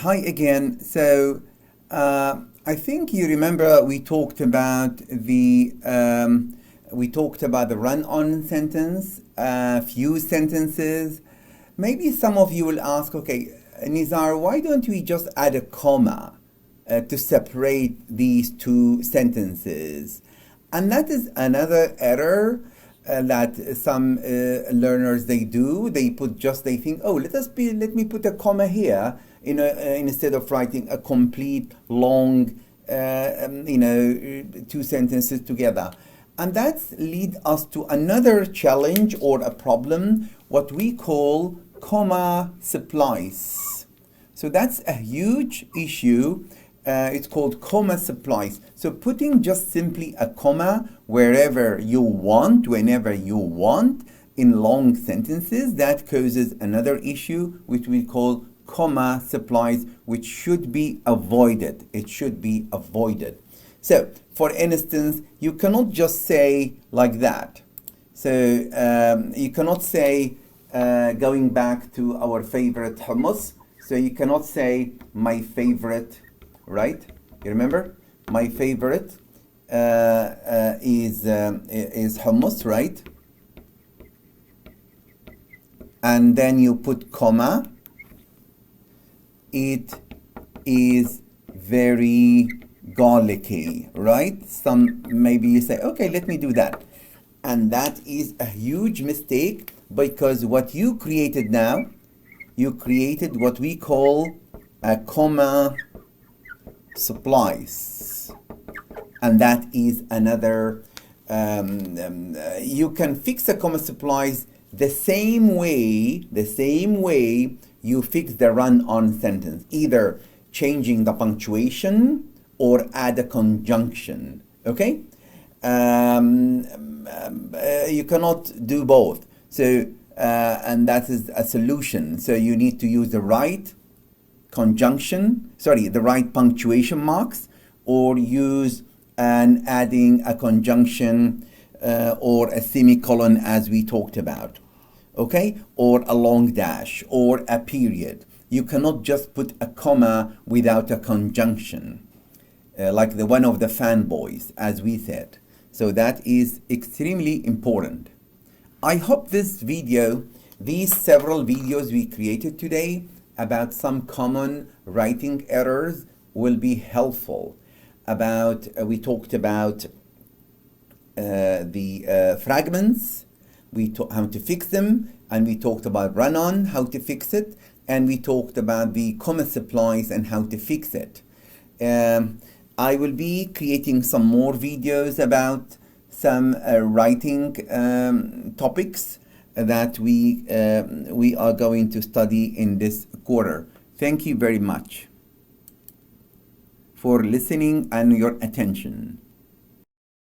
Hi again. I think you remember we talked about the run-on sentence, few sentences. Maybe some of you will ask, okay, Nizar, why don't we just add a comma to separate these two sentences? And that is another error that some learners they do. They think, oh, let me put a comma here, instead of writing a complete long, two sentences together. And that leads us to another challenge or a problem, what we call comma splice. So that's a huge issue. It's called comma splice. So putting just simply a comma wherever you want, whenever you want, in long sentences, that causes another issue, which we call comma splice, which should be avoided. It should be avoided. So, for instance, you cannot just say like that. So, you cannot say, going back to our favorite hummus, so you cannot say my favorite, right? You remember? My favorite is hummus, right? And then you put comma. It is very garlicky, right? Maybe you say, okay, let me do that. And that is a huge mistake, because what you created now, you created what we call a comma splice. And that is another, you can fix a comma splice the same way you fix the run-on sentence, either changing the punctuation or add a conjunction, okay? You cannot do both. So, and that is a solution. So you need to use the right the right punctuation marks, or use adding a conjunction or a semicolon, as we talked about, okay? Or a long dash or a period. You cannot just put a comma without a conjunction, like the one of the fanboys, as we said. So that is extremely important. I hope these several videos we created today about some common writing errors will be helpful. We talked about the fragments, how to fix them, and we talked about run-on, how to fix it, and we talked about the comma splice and how to fix it. I will be creating some more videos about some writing topics that we are going to study in this quarter. Thank you very much for listening and your attention.